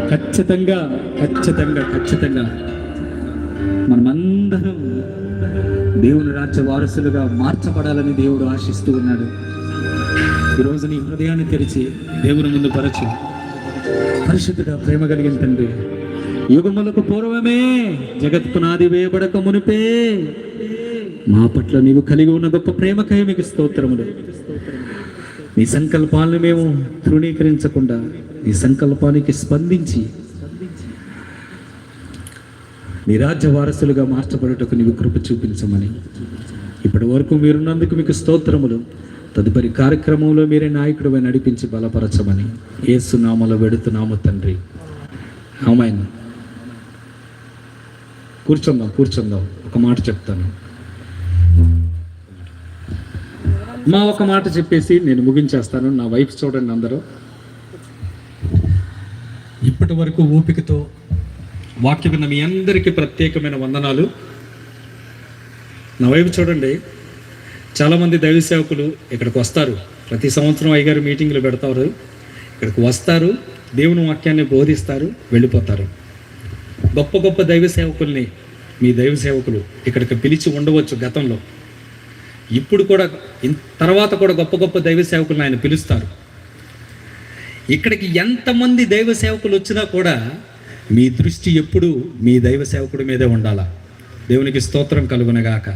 ఖచ్చితంగా ఖచ్చితంగా ఖచ్చితంగా మనమందరం దేవుని రాజ్య వారసులుగా మార్చబడాలని దేవుడు ఆశిస్తూ ఉన్నాడు. ఈరోజు నీ హృదయాన్ని తెరిచి దేవుని ముందు పరచు. పరిశుద్ధుడా, ప్రేమ కలిగిన తండ్రి, యుగములకు పూర్వమే జగత్ పునాది వేయబడక మునిపే మా పట్ల నీవు కలిగి ఉన్న గొప్ప ప్రేమకై మీకు స్తోత్రములు. నీ సంకల్పాలను మేము తృణీకరించకుండా నీ సంకల్పానికి స్పందించి నీ రాజ్య వారసులుగా మార్చబడుటకు నీవు కృప చూపించమని ఇప్పటి వరకు మీరున్నందుకు మీకు స్తోత్రములు. తదుపరి కార్యక్రమంలో మీరే నాయకుడిపై నడిపించి బలపరచమని యేసు నామములో వేడుతున్నాము తండ్రి, ఆమేన్. కూర్చుందాం. ఒక మాట చెప్తాను. ఒక మాట చెప్పేసి నేను ముగించేస్తాను. నా వైపు చూడండి అందరూ. ఇప్పటి వరకు ఓపికతో వాక్యం విన్న మీ అందరికీ ప్రత్యేకమైన వందనాలు. నా వైపు చూడండి. చాలామంది దైవ సేవకులు ఇక్కడికి వస్తారు. ప్రతి సంవత్సరం అయ్యగారు మీటింగ్లు పెడతారు. ఇక్కడికి వస్తారు, దేవుని వాక్యాన్ని బోధిస్తారు, వెళ్ళిపోతారు. గొప్ప గొప్ప దైవ సేవకుల్ని మీ దైవ సేవకులు ఇక్కడికి పిలిచి ఉండవచ్చు గతంలో. ఇప్పుడు కూడా తర్వాత కూడా గొప్ప గొప్ప దైవ సేవకులను ఆయన పిలుస్తారు. ఇక్కడికి ఎంతమంది దైవ సేవకులు వచ్చినా కూడా మీ దృష్టి ఎప్పుడు మీ దైవ సేవకుడి మీదే ఉండాలా. దేవునికి స్తోత్రం కలుగునగాక.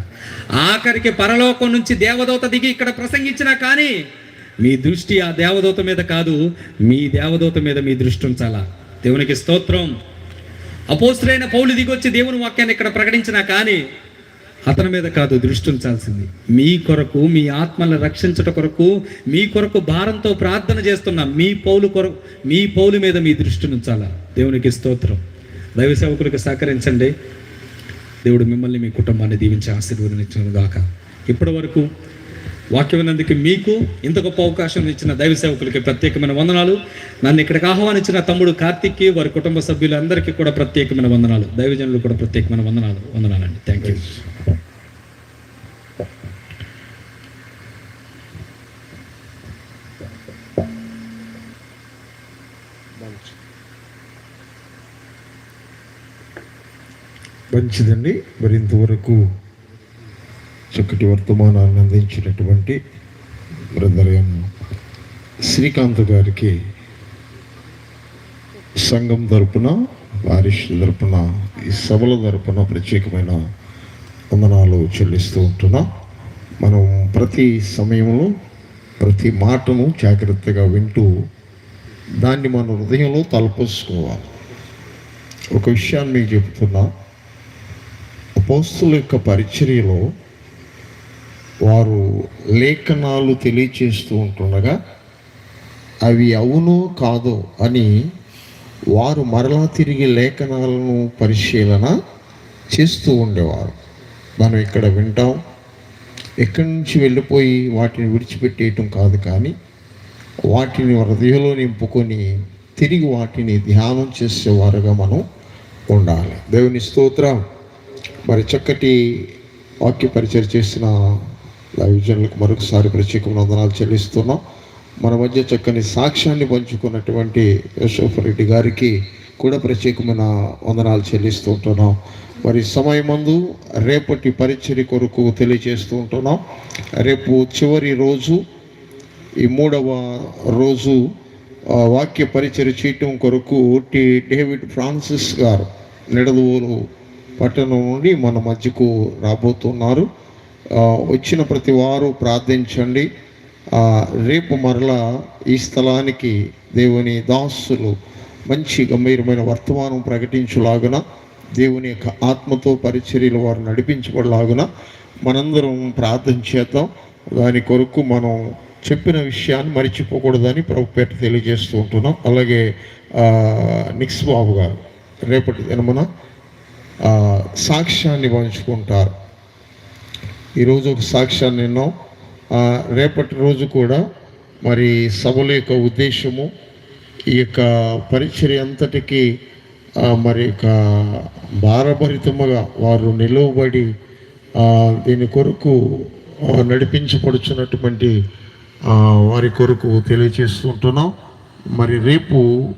ఆఖరికి పరలోకం నుంచి దేవదూత దిగి ఇక్కడ ప్రసంగించినా కానీ మీ దృష్టి ఆ దేవదూత మీద కాదు, మీ దేవదూత మీద మీ దృష్టి ఉంచాలా. దేవునికి స్తోత్రం. అపోస్తులైన పౌలు దిగొచ్చి దేవుని వాక్యాన్ని ఇక్కడ ప్రకటించినా కానీ అతని మీద కాదు దృష్టి ఉంచాల్సింది. మీ కొరకు, మీ ఆత్మలను రక్షించట కొరకు, మీ కొరకు భారంతో ప్రార్థన చేస్తున్న మీ పౌలు మీద మీ దృష్టిని ఉంచాలా. దేవునికి స్తోత్రం. దైవ సేవకులకు సహకరించండి. దేవుడు మిమ్మల్ని, మీ కుటుంబాన్ని దీవించి ఆశీర్వదించును గాక. ఇప్పటి వరకు వాక్యం విన్నందుకు మీకు ఇంత గొప్ప అవకాశం ఇచ్చిన దైవ సేవకులకి ప్రత్యేకమైన వందనాలు. నన్ను ఇక్కడికి ఆహ్వానించిన తమ్ముడు కార్తిక్కి, వారి కుటుంబ సభ్యులందరికీ కూడా ప్రత్యేకమైన వందనాలు. దైవజనులు కూడా ప్రత్యేకమైన వందనాలండి. Thank you. మంచిదండి. మరి ఇంతవరకు చక్కటి వర్తమానాన్ని అందించినటువంటి బ్రదర్ ఎం శ్రీకాంత్ గారికి సంఘం తరపున, పారిష్ తరపున, ఈ సభల తరపున ప్రత్యేకమైన వందనాలు చెల్లిస్తూ ఉంటున్నాం. మనం ప్రతి సమయంలో ప్రతి మాటను జాగ్రత్తగా వింటూ దాన్ని మన హృదయంలో తలపోసుకోవాలి. ఒక విషయాన్ని మీకు చెప్తున్నా. అపోస్తుల యొక్క పరిచర్యలో వారు లేఖనాలు తెలియచేస్తూ ఉంటుండగా అవి అవునో కాదో అని వారు మరలా తిరిగి లేఖనాలను పరిశీలన చేస్తూ ఉండేవారు. మనం ఇక్కడ వింటాం, ఎక్కడి నుంచి వెళ్ళిపోయి వాటిని విడిచిపెట్టేయటం కాదు, కానీ వాటిని హృదయంలో నింపుకొని తిరిగి వాటిని ధ్యానం చేసేవారుగా మనం ఉండాలి. దేవుని స్తోత్రం. మరి చక్కటి వాక్య పరిచయం చేసిన దైవజనులకు మరొకసారి ప్రత్యేకమైన వందనాలు చెల్లిస్తున్నాం. మన మధ్య చక్కని సాక్ష్యాన్ని పంచుకున్నటువంటి యోసేఫ్ రెడ్డి గారికి కూడా ప్రత్యేకమైన వందనాలు చెల్లిస్తూ ఉంటున్నాం. మరి సమయమందు రేపటి పరిచర్య కొరకు తెలియజేస్తూ ఉంటున్నాం. రేపు చివరి రోజు, ఈ 3వ రోజు వాక్య పరిచర్య చేయటం కొరకు డేవిడ్ ఫ్రాన్సిస్ గారు నిడదవోలు పట్టణం నుండి మన మధ్యకు రాబోతున్నారు. వచ్చిన ప్రతి వారు ప్రార్థించండి. రేపు మరలా ఈ స్థలానికి దేవుని దాసులు మంచి గంభీరమైన వర్తమానం ప్రకటించులాగున, దేవుని యొక్క ఆత్మతో పరిచర్యలు వారు నడిపించబడలాగున మనందరం ప్రార్థన చేద్దాం. దాని కొరకు మనం చెప్పిన విషయాన్ని మర్చిపోకూడదని ప్రభుపేట తెలియజేస్తూ ఉంటున్నాం. అలాగే నిక్స్ బాబు గారు రేపటి దినమున సాక్ష్యాన్ని పంచుకుంటారు. ఈరోజు ఒక సాక్ష్యాన్ని విన్నాం. రేపటి రోజు కూడా మరి సభల యొక్క ఉద్దేశము, ఈ యొక్క పరిచర్య అంతటికీ మరి యొక్క భారభరితముగా వారు నిలువబడి దీని కొరకు నడిపించబడుచున్నటువంటి వారి కొరకు తెలియజేస్తుంటున్నాం. మరి రేపు